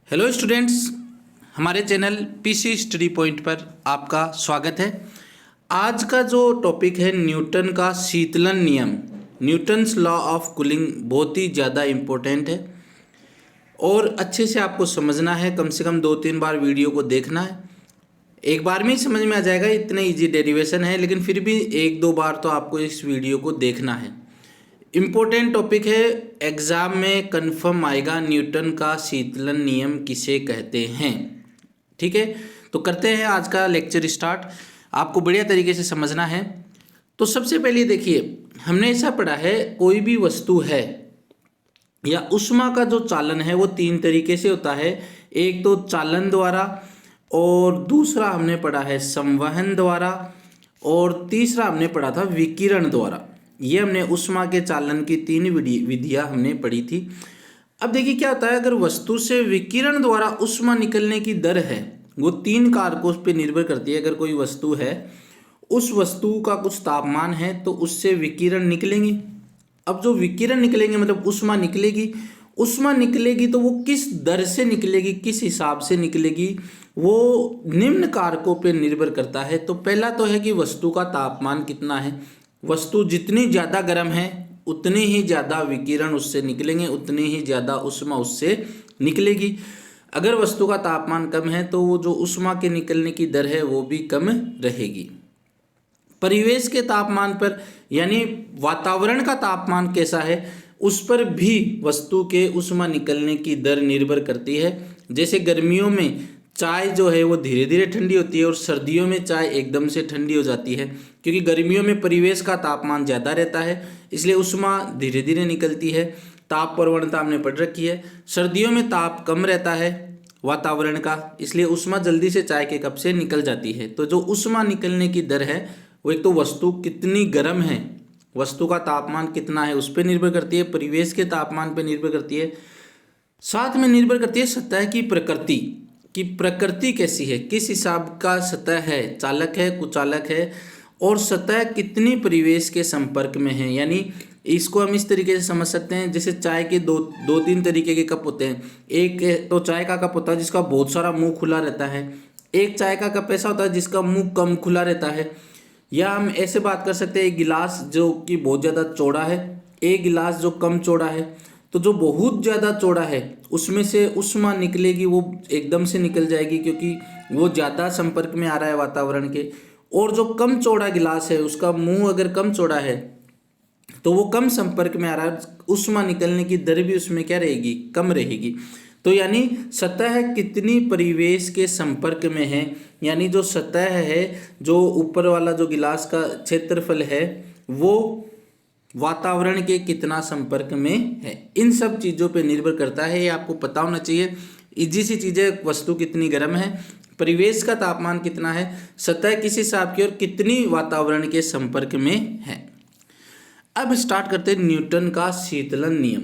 Hello students, हमारे channel PC study point पर आपका स्वागत है। आज का जो टॉपिक है न्यूटन का शीतलन नियम, न्यूटन्स लॉ ऑफ कूलिंग, बहुत ही ज़्यादा इम्पोर्टेंट है और अच्छे से आपको समझना है। कम से कम 2-3 बार वीडियो को देखना है। एक बार में ही समझ में आ जाएगा, इतने इजी डेरिवेशन है, लेकिन फिर भी 1-2 बार तो आपको इस वीडियो को देखना है। इम्पोर्टेंट टॉपिक है, एग्जाम में कंफर्म आएगा, न्यूटन का शीतलन नियम किसे कहते हैं। ठीक है, तो करते हैं आज का लेक्चर स्टार्ट। आपको बढ़िया तरीके से समझना है। तो सबसे पहले देखिए, हमने ऐसा पढ़ा है, कोई भी वस्तु है या उष्मा का जो चालन है वो 3 तरीके से होता है। एक तो चालन द्वारा, और दूसरा हमने पढ़ा है संवहन द्वारा, और तीसरा हमने पढ़ा था विकिरण द्वारा। ये हमने उष्मा के चालन की 3 विधियां हमने पढ़ी थी। अब देखिए क्या होता है, अगर वस्तु से विकिरण द्वारा उष्मा निकलने की दर है, वो 3 कारकों पे निर्भर करती है। अगर कोई वस्तु है, उस वस्तु का कुछ तापमान है, तो उससे विकिरण निकलेंगे। अब जो विकिरण निकलेंगे मतलब उष्मा निकलेगी। उष्मा निकलेगी तो वो किस दर से निकलेगी, किस हिसाब से निकलेगी, वो निम्न कारकों पे निर्भर करता है। तो पहला तो है कि वस्तु का तापमान कितना है। वस्तु जितनी ज़्यादा गर्म है उतनी ही ज़्यादा विकिरण उससे निकलेंगे, उतनी ही ज़्यादा उष्मा उससे निकलेगी। अगर वस्तु का तापमान कम है तो वो जो उष्मा के निकलने की दर है वो भी कम रहेगी। परिवेश के तापमान पर, यानी वातावरण का तापमान कैसा है, उस पर भी वस्तु के उष्मा निकलने की दर निर्भर करती है। जैसे गर्मियों में चाय जो है वो धीरे धीरे ठंडी होती है और सर्दियों में चाय एकदम से ठंडी हो जाती है, क्योंकि गर्मियों में परिवेश का तापमान ज़्यादा रहता है, इसलिए उष्मा धीरे धीरे निकलती है। ताप प्रवणता हमने पढ़ रखी है। सर्दियों में ताप कम रहता है वातावरण का, इसलिए उष्मा जल्दी से चाय के कप से निकल जाती है। तो जो उष्मा निकलने की दर है वो एक तो वस्तु कितनी गर्म है, वस्तु का तापमान कितना है उस पर निर्भर करती है, परिवेश के तापमान पर निर्भर करती है, साथ में निर्भर करती है सतह की प्रकृति, कि प्रकृति कैसी है, किस हिसाब का सतह है, चालक है, कुचालक है, और सतह कितनी परिवेश के संपर्क में है। यानी इसको हम इस तरीके से समझ सकते हैं, जैसे चाय के दो तीन तरीके के कप होते हैं। एक तो चाय का कप होता है जिसका बहुत सारा मुंह खुला रहता है, एक चाय का कप ऐसा होता है जिसका मुंह कम खुला रहता है। या हम ऐसे बात कर सकते हैं, एक गिलास जो कि बहुत ज़्यादा चौड़ा है, एक गिलास जो कम चौड़ा है। तो जो बहुत ज़्यादा चौड़ा है उसमें से उष्मा निकलेगी वो एकदम से निकल जाएगी, क्योंकि वो ज़्यादा संपर्क में आ रहा है वातावरण के। और जो कम चौड़ा गिलास है उसका मुंह अगर कम चौड़ा है तो वो कम संपर्क में आ रहा है, उष्मा निकलने की दर भी उसमें क्या रहेगी, कम रहेगी। तो यानी सतह कितनी परिवेश के संपर्क में है, यानी जो सतह है, जो ऊपर वाला जो गिलास का क्षेत्रफल है, वो वातावरण के कितना संपर्क में है, इन सब चीज़ों पे निर्भर करता है। ये आपको पता होना चाहिए। इजी सी चीज़ें, वस्तु कितनी गर्म है, परिवेश का तापमान कितना है, सतह किस हिसाब की, और कितनी वातावरण के संपर्क में है। अब स्टार्ट करते हैं न्यूटन का शीतलन नियम।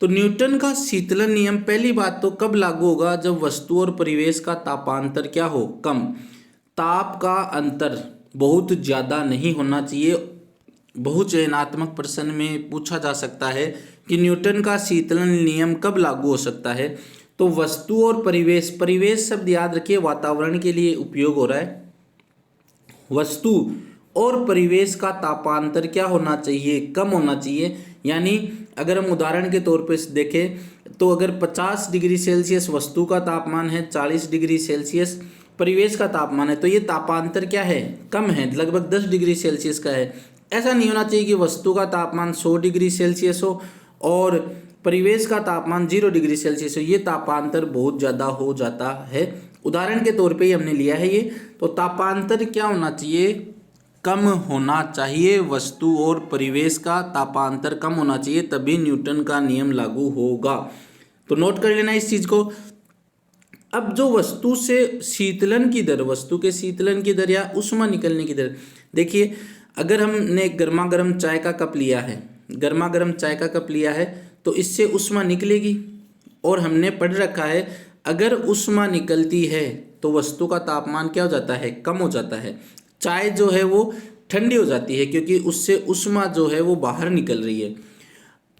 तो न्यूटन का शीतलन नियम, पहली बात तो कब लागू होगा, जब वस्तु और परिवेश का तापांतर क्या हो, कम। ताप का अंतर बहुत ज़्यादा नहीं होना चाहिए। बहुचयनात्मक प्रश्न में पूछा जा सकता है कि न्यूटन का शीतलन नियम कब लागू हो सकता है। तो वस्तु और परिवेश, परिवेश शब्द याद रखिए वातावरण के लिए उपयोग हो रहा है। वस्तु और परिवेश का तापांतर क्या होना चाहिए, कम होना चाहिए। यानी अगर हम उदाहरण के तौर पर देखें तो अगर 50 डिग्री सेल्सियस वस्तु का तापमान है, 40 डिग्री सेल्सियस परिवेश का तापमान है, तो ये तापांतर क्या है, कम है, लगभग 10 डिग्री सेल्सियस का है। ऐसा नहीं होना चाहिए कि वस्तु का तापमान 100 डिग्री सेल्सियस हो और परिवेश का तापमान 0 डिग्री सेल्सियस हो, ये तापांतर बहुत ज़्यादा हो जाता है। उदाहरण के तौर पे ही हमने लिया है ये। तो तापांतर क्या होना चाहिए, कम होना चाहिए। वस्तु और परिवेश का तापांतर कम होना चाहिए, तभी न्यूटन का नियम लागू होगा। तो नोट कर लेना इस चीज़ को। अब जो वस्तु से शीतलन की दर, वस्तु के शीतलन की दर या उष्मा निकलने की दर, देखिए अगर हमने गर्मा गर्म चाय का कप लिया है, गर्मा गर्म चाय का कप लिया है, तो इससे उष्मा निकलेगी। और हमने पढ़ रखा है अगर उष्मा निकलती है तो वस्तु का तापमान क्या हो जाता है, कम हो जाता है। चाय जो है वो ठंडी हो जाती है, क्योंकि उससे उष्मा जो है वो बाहर निकल रही है।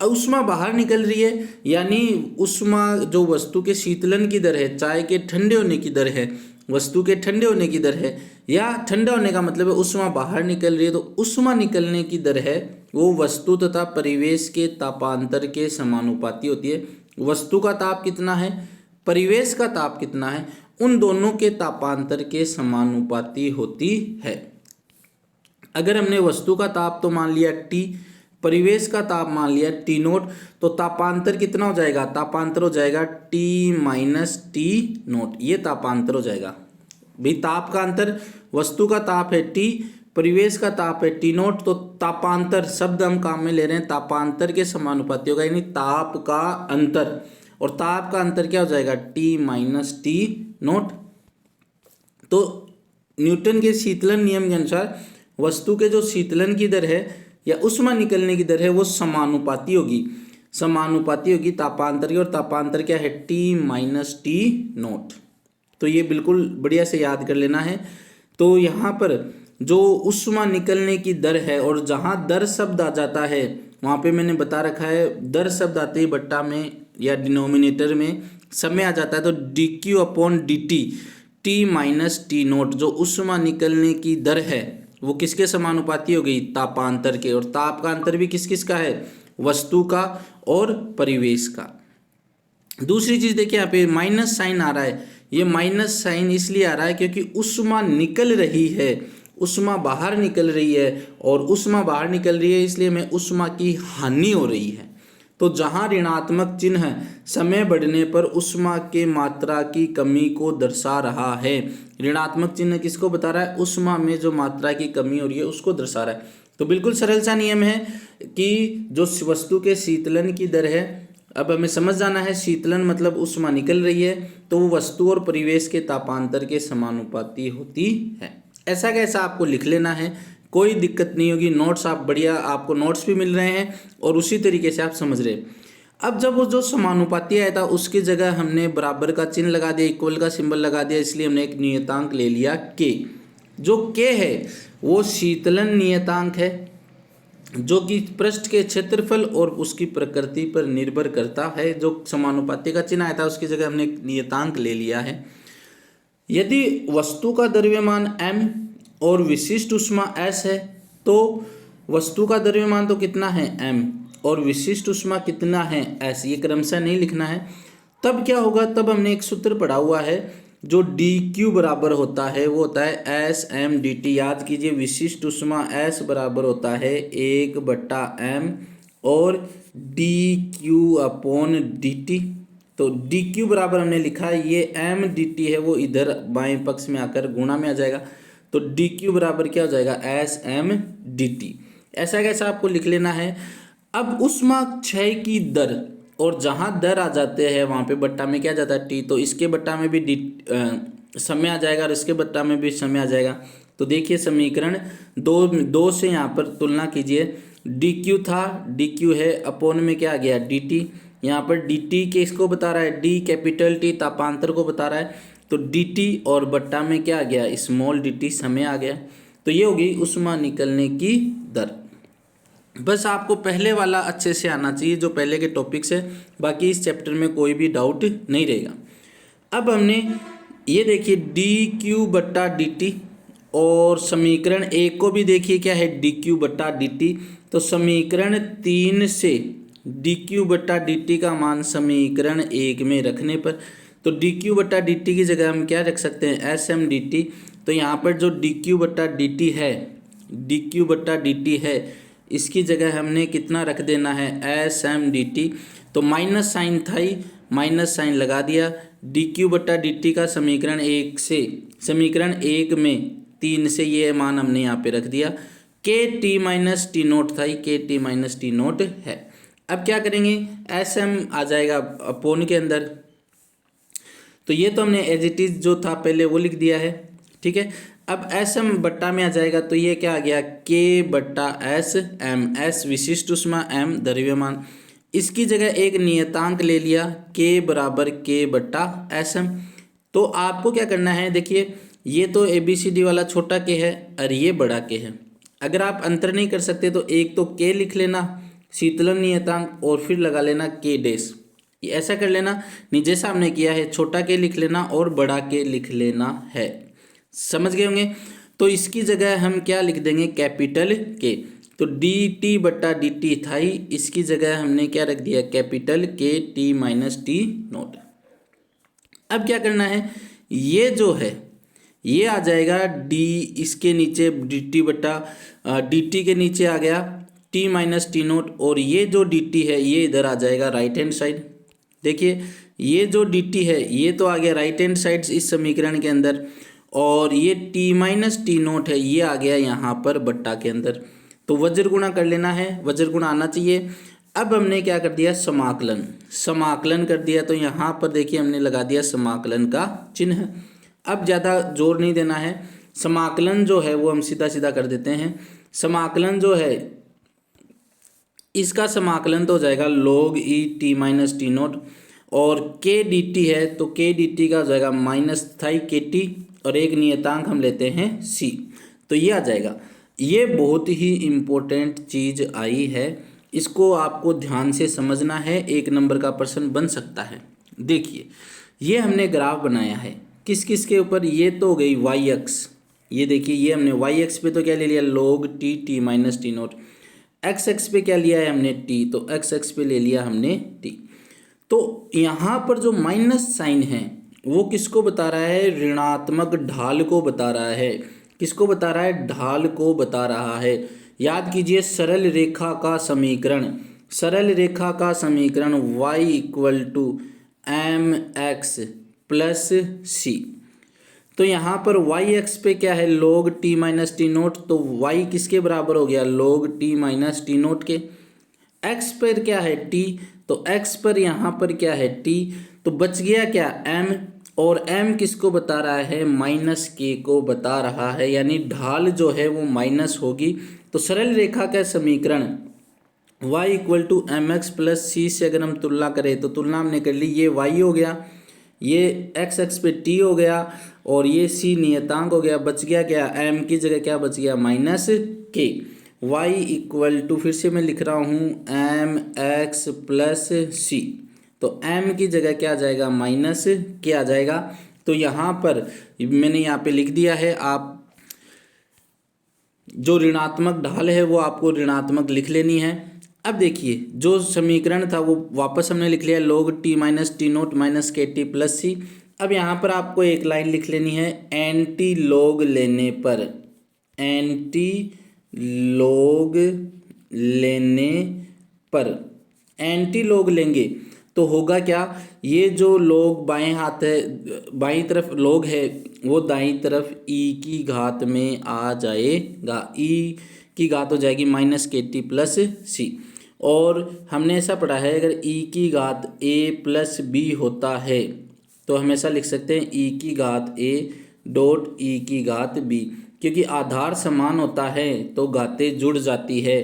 ऊष्मा बाहर निकल रही है, यानी ऊष्मा जो वस्तु के शीतलन की दर है, चाय के ठंडे होने की दर है, वस्तु के ठंडे होने की दर है, या ठंडा होने का मतलब है ऊष्मा बाहर निकल रही है, तो ऊष्मा निकलने की दर है वो वस्तु तथा परिवेश के तापांतर के समानुपाती होती है। वस्तु का ताप कितना है, परिवेश का ताप कितना है, उन दोनों के तापांतर के समानुपाती होती है। अगर हमने वस्तु का ताप तो मान लिया T, परिवेश का ताप मान लिया T नोट, तो तापांतर कितना हो जाएगा, तापांतर हो जाएगा T माइनस T नोट, ये तापांतर हो जाएगा। भाई ताप का अंतर, वस्तु का ताप है T, परिवेश का ताप है T नोट, तो तापांतर शब्द हम काम में ले रहे हैं, तापांतर के समानुपाती होगा, यानी ताप का अंतर, और ताप का अंतर क्या हो जाएगा T माइनस T नोट। तो न्यूटन के शीतलन नियम के अनुसार वस्तु के जो शीतलन की दर है या ऊष्मा निकलने की दर है वो समानुपाती होगी, समानुपाती होगी तापांतर की, और तापांतर क्या है T माइनस T नोट। तो ये बिल्कुल बढ़िया से याद कर लेना है। तो यहाँ पर जो ऊष्मा निकलने की दर है, और जहाँ दर शब्द आ जाता है वहाँ पे मैंने बता रखा है, दर शब्द आते ही बट्टा में या डिनोमिनेटर में समय आ जाता है, तो dq upon dt T minus T note, जो ऊष्मा निकलने की दर है वो किसके समानुपाती हो गई, तापांतर के, और ताप का अंतर भी किस किस का है, वस्तु का और परिवेश का। दूसरी चीज देखिए यहाँ पे माइनस साइन आ रहा है, ये माइनस साइन इसलिए आ रहा है क्योंकि ऊष्मा निकल रही है, ऊष्मा बाहर निकल रही है, और ऊष्मा बाहर निकल रही है इसलिए में ऊष्मा की हानि हो रही है। तो जहाँ ऋणात्मक चिन्ह समय बढ़ने पर ऊष्मा के मात्रा की कमी को दर्शा रहा है, ऋणात्मक चिन्ह किसको बता रहा है, ऊष्मा में जो मात्रा की कमी हो रही है उसको दर्शा रहा है। तो बिल्कुल सरल सा नियम है कि जो वस्तु के शीतलन की दर है, अब हमें समझ जाना है शीतलन मतलब ऊष्मा निकल रही है, तो वो वस्तु और परिवेश के तापांतर के समानुपाती होती है। ऐसा कैसा आपको लिख लेना है, कोई दिक्कत नहीं होगी। नोट्स आप बढ़िया, आपको नोट्स भी मिल रहे हैं और उसी तरीके से आप समझ रहे हैं। अब जब वो जो समानुपाती आया था उसकी जगह हमने बराबर का चिन्ह लगा दिया, इक्वल का सिंबल लगा दिया, इसलिए हमने एक नियतांक ले लिया K। जो K है वो शीतलन नियतांक है, जो कि पृष्ठ के क्षेत्रफल और उसकी प्रकृति पर निर्भर करता है। जो समानुपाती का चिन्ह आया था उसकी जगह हमने एक नियतांक ले लिया है। यदि वस्तु का द्रव्यमान m और विशिष्ट ऊष्मा s है, तो वस्तु का द्रव्यमान तो कितना है m और विशिष्ट ऊष्मा कितना है s, ये क्रमशः नहीं लिखना है। तब क्या होगा, तब हमने एक सूत्र पढ़ा हुआ है, जो dq बराबर होता है वो होता है sm dt। याद कीजिए, विशिष्ट ऊष्मा s बराबर होता है 1/m और dq अपॉन dt। तो dq बराबर हमने लिखा है, ये m dt है वो इधर बाएं पक्ष में आकर गुणा में आ जाएगा, तो dq बराबर क्या हो जाएगा sm dt। ऐसा कैसा आपको लिख लेना है। अब ऊष्मा क्षय की दर, और जहाँ दर आ जाते हैं वहाँ पे बट्टा में क्या जाता है t, तो इसके बट्टा में भी समय आ जाएगा और इसके बट्टा में भी समय आ जाएगा। तो देखिए समीकरण दो से यहाँ पर तुलना कीजिए, dq था, dq है, अपोन में क्या आ गया dt, यहाँ पर dt किसको बता रहा है, d कैपिटल T तापांतर को बता रहा है, तो dt और बट्टा में क्या आ गया स्मॉल dt समय आ गया। तो ये होगी ऊष्मा निकलने की दर। बस आपको पहले वाला अच्छे से आना चाहिए जो पहले के टॉपिक्स है, बाकी इस चैप्टर में कोई भी डाउट नहीं रहेगा। अब हमने ये देखिए dq बट्टा dt, और समीकरण 1 को भी देखिए क्या है dq बट्टा dt। तो समीकरण 3 से dq बट्टा dt का मान समीकरण 1 में रखने पर, तो dq बट्टा dt की जगह हम क्या रख सकते हैं sm dt। तो यहाँ पर जो dq बट्टा dt है, dq बट्टा dt है, इसकी जगह हमने कितना रख देना है sm dt। तो माइनस साइन था ही, माइनस साइन लगा दिया, dq बट्टा dt का समीकरण 1 से, समीकरण 1 में 3 से ये मान हमने यहाँ पे रख दिया, के टी माइनस टी नोट था ही, के टी माइनस टी नोट है। अब क्या करेंगे, sm आ जाएगा अपोन के अंदर, तो ये तो हमने एज इट इज जो था पहले वो लिख दिया है, ठीक है। अब sm बट्टा में आ जाएगा, तो ये क्या आ गया k बट्टा sm, s विशिष्ट ऊष्मा m द्रव्यमान, इसकी जगह एक नियतांक ले लिया k बराबर k बट्टा sm। तो आपको क्या करना है, देखिए ये तो ABCD वाला छोटा k है और ये बड़ा k है। अगर आप अंतर नहीं कर सकते तो एक तो k लिख लेना, शीतलन नियतांक और फिर लगा लेना के डैश। ये ऐसा कर लेना, नहीं जैसा हमने किया है, छोटा के लिख लेना और बड़ा के लिख लेना है। समझ गए होंगे। तो इसकी जगह हम क्या लिख देंगे, कैपिटल के। तो डी टी बट्टा डी टी था ही, इसकी जगह हमने क्या रख दिया, कैपिटल के टी माइनस टी नोट। अब क्या करना है, ये जो है ये आ जाएगा डी, इसके नीचे डी टी बट्टा डी टी के नीचे आ गया टी माइनस टी नोट, और ये जो डी टी है ये इधर आ जाएगा राइट हैंड साइड। देखिए ये जो डी टी है ये तो आ गया राइट हैंड साइड इस समीकरण के अंदर, और ये टी माइनस टी नोट है ये आ गया यहाँ पर बट्टा के अंदर। तो वज्र गुणा कर लेना है, वज्र गुणा आना चाहिए। अब हमने क्या कर दिया, समाकलन, समाकलन कर दिया। तो यहाँ पर देखिए हमने लगा दिया समाकलन का चिन्ह। अब ज़्यादा जोर नहीं देना है, समाकलन जो है वो हम सीधा सीधा कर देते हैं। समाकलन जो है इसका समाकलन तो हो जाएगा log E T minus t note, और के डी टी है तो के डी टी का हो जाएगा माइनस थाई के टी, और एक नियतांक हम लेते हैं सी, तो ये आ जाएगा। ये बहुत ही इम्पोर्टेंट चीज़ आई है, इसको आपको ध्यान से समझना है, 1 नंबर का प्रश्न बन सकता है। देखिए ये हमने ग्राफ बनाया है किस किस के ऊपर, ये तो हो गई वाई एक्स, ये देखिए ये हमने वाई एक्स पे तो क्या ले लिया log T T minus t note, x x पे क्या लिया है हमने टी, तो एक्स एक्स पे ले लिया हमने टी। तो यहाँ पर जो माइनस साइन है वो किसको बता रहा है, ऋणात्मक ढाल को बता रहा है। किसको बता रहा है, ढाल को बता रहा है। याद कीजिए सरल रेखा का समीकरण, सरल रेखा का समीकरण y equal to m x plus c. तो यहाँ पर वाई एक्स पे क्या है log t minus t naught, तो y किसके बराबर हो गया log t minus t naught के। x पर क्या है t, तो x पर यहाँ पर क्या है t, तो बच गया क्या m, और m किसको बता रहा है, माइनस k को बता रहा है, यानी ढाल जो है वो माइनस होगी। तो सरल रेखा का समीकरण y equal to m x plus c से अगर हम तुलना करें, तो तुलना हमने कर ली, ये y हो गया, ये एक्स एक्स पे टी हो गया, और ये सी नियतांक हो गया, बच गया क्या, m की जगह क्या बच गया, माइनस के। y इक्वल टू फिर से मैं लिख रहा हूँ एम एक्स प्लस सी, तो m की जगह क्या आ जाएगा, माइनस के आ जाएगा। तो यहाँ पर मैंने यहाँ पे लिख दिया है, आप जो ऋणात्मक ढाल है वो आपको ऋणात्मक लिख लेनी है। अब देखिए जो समीकरण था वो वापस हमने लिख लिया log t minus t note minus के टी प्लस सी। अब यहाँ पर आपको एक लाइन लिख लेनी है, एंटी लॉग लेने पर, एंटी लॉग लेने पर, एंटी लॉग लेंगे तो होगा क्या, ये जो log बाएं हाथ है, बाईं तरफ log है वो दाईं तरफ e की घात में आ जाएगा, e की घात हो जाएगी माइनस के टी प्लस सी। और हमने ऐसा पढ़ा है अगर e की घात a प्लस b होता है तो हमेशा लिख सकते हैं e की घात a डॉट e की घात b, क्योंकि आधार समान होता है तो घातें जुड़ जाती है।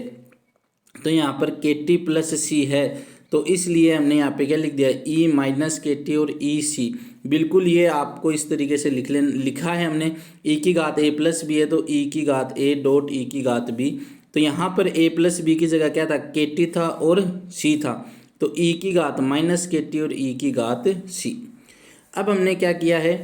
तो यहाँ पर के टी प्लस सी है तो इसलिए हमने यहाँ पे क्या लिख दिया, e माइनस के टी और ई सी। बिल्कुल ये आपको इस तरीके से लिखा है हमने, e की घात a प्लस बी है तो e की घात a डॉट e की घात b। तो यहाँ पर a प्लस बी की जगह क्या था, के टी था और c था, तो e की घात माइनस के टी और e की घात c। अब हमने क्या किया है,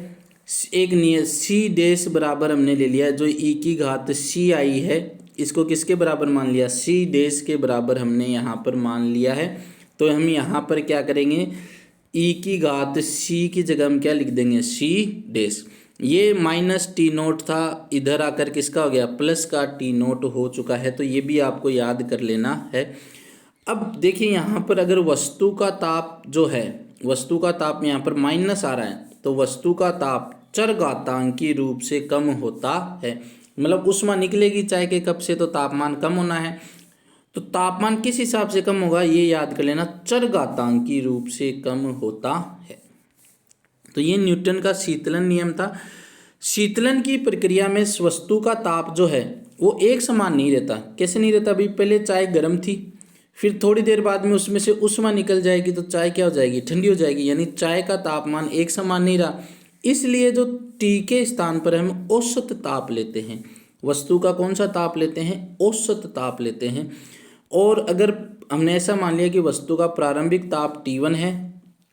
एक नियत c डैश बराबर हमने ले लिया, जो e की घात c आई है इसको किसके बराबर मान लिया, c डैश के बराबर हमने यहाँ पर मान लिया है। तो हम यहाँ पर क्या करेंगे, e की घात c की जगह हम क्या लिख देंगे, c डैश। ये माइनस टी नोट था, इधर आकर किसका हो गया, प्लस का टी नोट हो चुका है, तो ये भी आपको याद कर लेना है। अब देखिए यहाँ पर अगर वस्तु का ताप जो है, वस्तु का ताप यहाँ पर माइनस आ रहा है, तो वस्तु का ताप चरघातांकी रूप से कम होता है, मतलब ऊष्मा निकलेगी चाय के कप से तो तापमान कम होना है। तो तापमान किस हिसाब से कम होगा ये याद कर लेना, चरघातांकी रूप से कम होता है। तो ये न्यूटन का शीतलन नियम था। शीतलन की प्रक्रिया में वस्तु का ताप जो है वो एक समान नहीं रहता। कैसे नहीं रहता भाई, पहले चाय गर्म थी, फिर थोड़ी देर बाद में उसमें से ऊष्मा निकल जाएगी तो चाय क्या हो जाएगी, ठंडी हो जाएगी, यानी चाय का तापमान एक समान नहीं रहा। इसलिए जो टी के स्थान पर हम औसत ताप लेते हैं, वस्तु का कौन सा ताप लेते हैं, औसत ताप लेते हैं। और अगर हमने ऐसा मान लिया कि वस्तु का प्रारंभिक ताप T1 है,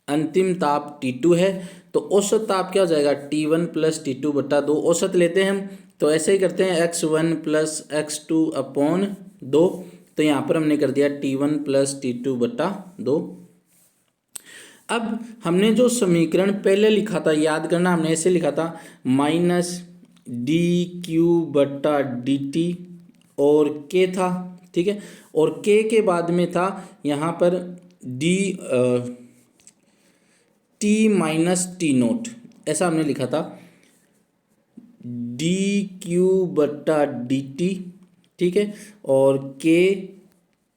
अंतिम ताप T2 है, तो औसत ताप क्या हो जाएगा T1 प्लस T2 बटा 2। औसत लेते हैं हम, तो ऐसे ही करते हैं x1 प्लस x2 अपॉन 2। तो यहाँ पर हमने कर दिया T1 प्लस T2 बटा 2। अब हमने जो समीकरण पहले लिखा था, याद करना, हमने ऐसे लिखा था माइनस डी क्यू बटा डी टी और के था, ठीक है। और के बाद में था यहाँ पर D T minus t note, ऐसा हमने लिखा था डी क्यू बटा डी टी, ठीक है। और के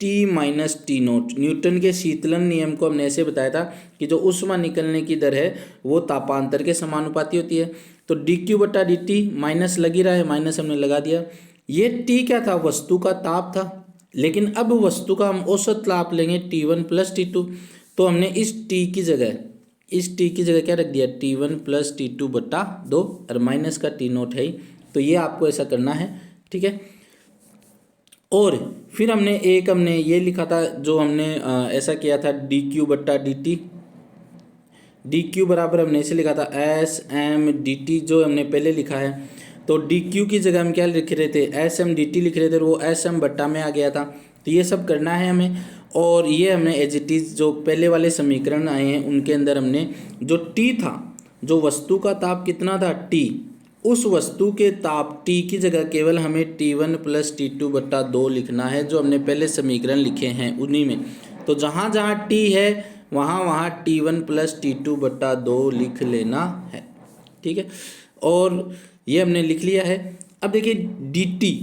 T minus t note, Newton के शीतलन नियम को हमने ऐसे बताया था कि जो ऊष्मा निकलने की दर है वो तापांतर के समानुपाती होती है। तो डी क्यू बटा डी टी माइनस लग ही रहा है, माइनस हमने लगा दिया। ये टी क्या था, वस्तु का ताप था, लेकिन अब वस्तु का हम औसत ताप लेंगे T1 प्लस T2। तो हमने इस टी की जगह क्या रख दिया T1 प्लस T2 बटा 2 और माइनस का टी नोट है ही। तो ये आपको ऐसा करना है, ठीक है। और फिर हमने ये लिखा था, जो हमने ऐसा किया था डी क्यू बटा डी टी, डी क्यू बराबर हमने इसे लिखा था एस एम डी टी, जो हमने पहले लिखा है। तो डी क्यू की जगह हम क्या लिख रहे थे, एस एम डी टी लिख रहे थे, और वो एस एम बट्टा में आ गया था। तो ये सब करना है हमें। और ये हमने एज इट इज़ जो पहले वाले समीकरण आए हैं उनके अंदर हमने जो टी था, जो वस्तु का ताप कितना था टी, उस वस्तु के ताप टी की जगह केवल हमें T1 प्लस T2 बट्टा 2 लिखना है, जो हमने पहले समीकरण लिखे हैं उन्हीं में। तो जहाँ जहाँ टी है वहाँ T1 प्लस T2 बट्टा 2 लिख लेना है, ठीक है। और ये हमने लिख लिया है। अब देखिए dt,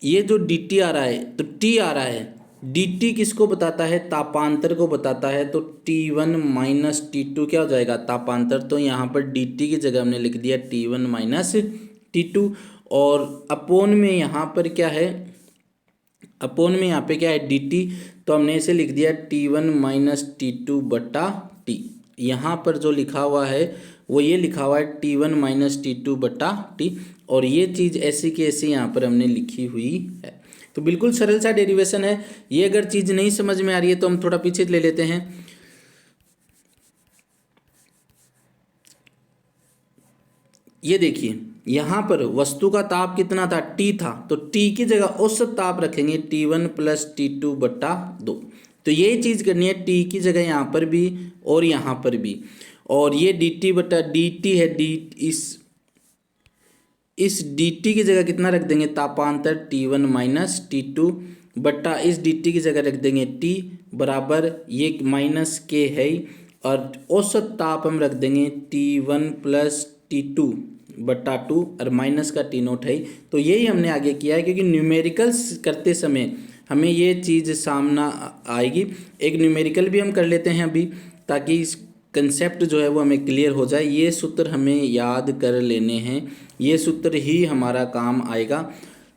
ये जो dt आ रहा है, तो t आ रहा है, dt किसको बताता है, तापांतर को बताता है। तो T1 माइनस T2 क्या हो जाएगा, तापांतर। तो यहाँ पर dt की जगह हमने लिख दिया T1 माइनस T2। और अपोन में यहाँ पर क्या है, अपोन में यहाँ पे क्या है dt, तो हमने इसे लिख दिया T1 माइनस T2 बटा टी। यहाँ पर जो लिखा हुआ है वो ये लिखा हुआ है T1 माइनस T2 बटा टी, और ये चीज़ ऐसी की ऐसी यहाँ पर हमने लिखी हुई है। तो बिल्कुल सरल सा डेरिवेशन है ये। अगर चीज़ नहीं समझ में आ रही है तो हम थोड़ा पीछे ले लेते हैं। ये देखिए यहाँ पर वस्तु का ताप कितना था, T था, तो T की जगह औसत ताप रखेंगे T1 प्लस T2 बट्टा 2। तो ये चीज़ करनी है T की जगह यहाँ पर भी और यहाँ पर भी। और ये dt बटा dt है, इस dt की जगह कितना रख देंगे, तापांतर T1 माइनस T2 बट्टा इस dt की जगह रख देंगे T बराबर ये माइनस के है, और औसत ताप हम रख देंगे T1 प्लस T2 बट्टा 2 और माइनस का टी नोट है। तो यही हमने आगे किया है, क्योंकि न्यूमेरिकल्स करते समय हमें ये चीज़ सामना आएगी। एक न्यूमेरिकल भी हम कर लेते हैं अभी, ताकि इस कंसेप्ट जो है वो हमें क्लियर हो जाए। ये सूत्र हमें याद कर लेने हैं, ये सूत्र ही हमारा काम आएगा।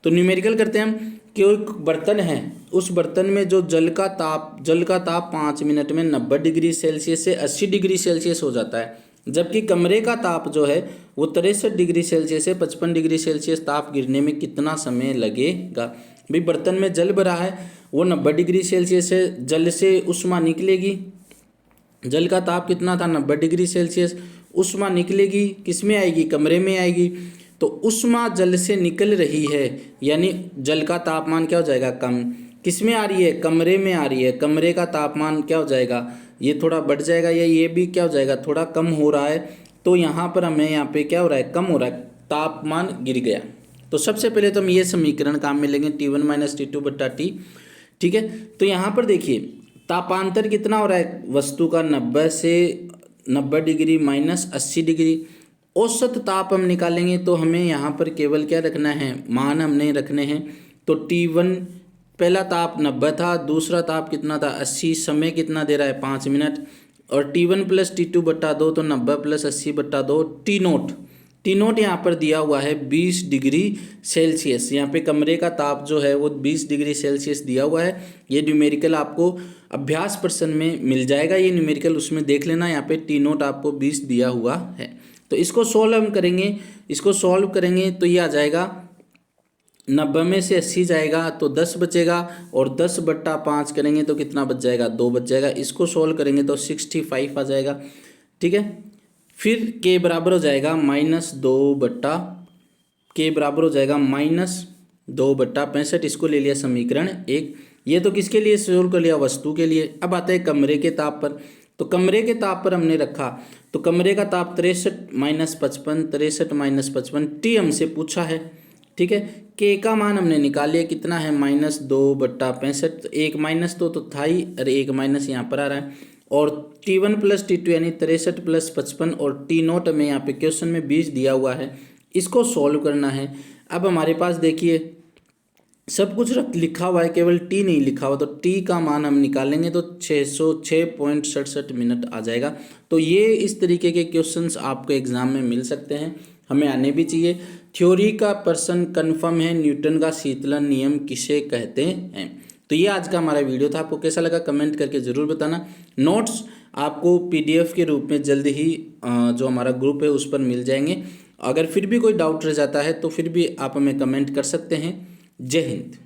तो न्यूमेरिकल करते हैं हम कि एक बर्तन है, उस बर्तन में जो जल का ताप 5 मिनट में 90 डिग्री सेल्सियस से 80 डिग्री सेल्सियस हो जाता है, जबकि कमरे का ताप जो है वो 63 डिग्री सेल्सियस से 55 डिग्री सेल्सियस ताप गिरने में कितना समय लगेगा। भाई बर्तन में जल भरा है, वो 90 डिग्री सेल्सियस से जल से ऊष्मा निकलेगी, जल का ताप कितना था 90 डिग्री सेल्सियस, ऊष्मा निकलेगी किस में आएगी, कमरे में आएगी। तो ऊष्मा जल से निकल रही है, यानी जल का तापमान क्या हो जाएगा, कम। किस में आ रही है, कमरे में आ रही है, कमरे का तापमान क्या हो जाएगा, ये थोड़ा बढ़ जाएगा, या ये भी क्या हो जाएगा, थोड़ा कम हो रहा है। तो यहाँ पर हमें यहाँ पे क्या हो रहा है, कम हो रहा है, तापमान गिर गया। तो सबसे पहले तो हम ये समीकरण काम में लेंगे T1 माइनस T2 बट्टा टी, ठीक है। तो यहाँ पर देखिए तापांतर कितना हो रहा है, वस्तु का 90 डिग्री माइनस 80 डिग्री। औसत ताप हम निकालेंगे तो हमें यहाँ पर केवल क्या रखना है, मान हमने रखने हैं। तो T1 पहला ताप 90 था, दूसरा ताप कितना था 80, समय कितना दे रहा है 5 मिनट, और T1 प्लस T2 बट्टा 2, तो 90 प्लस 80 बट्टा 2। टी नोट यहाँ पर दिया हुआ है 20 डिग्री सेल्सियस। यहाँ पे कमरे का ताप जो है वो 20 डिग्री सेल्सियस दिया हुआ है। ये न्यूमेरिकल आपको अभ्यास प्रश्न में मिल जाएगा, ये न्यूमेरिकल उसमें देख लेना। यहाँ पे टी नोट आपको 20 दिया हुआ है। तो इसको सॉल्व हम करेंगे, इसको सॉल्व करेंगे तो ये आ जाएगा 90 में से 80 जाएगा तो 10 बचेगा, और 10/5 करेंगे तो कितना बच जाएगा, 2 बच जाएगा। इसको सोल्व करेंगे तो 65 आ जाएगा। ठीक है, फिर के बराबर हो जाएगा -2/65। इसको ले लिया समीकरण 1। ये तो किसके लिए सोल्व कर लिया, वस्तु के लिए। अब आते हैं कमरे के ताप पर। तो कमरे के ताप पर हमने रखा, तो कमरे का ताप 63 - 55 टी हमसे पूछा है। ठीक है, के का मान हमने निकाल लिया, कितना है -2/65। तो एक माइनस तो था ही, अरे एक माइनस यहाँ पर आ रहा है, और T1 + T2 यानी 63 + 55, और T0 हमें यहाँ पे क्वेश्चन में 20 दिया हुआ है। इसको सॉल्व करना है। अब हमारे पास देखिए सब कुछ लिखा हुआ है, केवल टी नहीं लिखा हुआ, तो टी का मान हम निकालेंगे तो 606.67 मिनट आ जाएगा। तो ये इस तरीके के क्वेश्चंस आपको एग्जाम में मिल सकते हैं, हमें आने भी चाहिए। थ्योरी का प्रश्न कन्फर्म है, न्यूटन का शीतलन नियम किसे कहते हैं। तो ये आज का हमारा वीडियो था, आपको कैसा लगा कमेंट करके ज़रूर बताना। नोट्स आपको PDF के रूप में जल्द ही जो हमारा ग्रुप है उस पर मिल जाएंगे। अगर फिर भी कोई डाउट रह जाता है तो फिर भी आप हमें कमेंट कर सकते हैं। जय हिंद।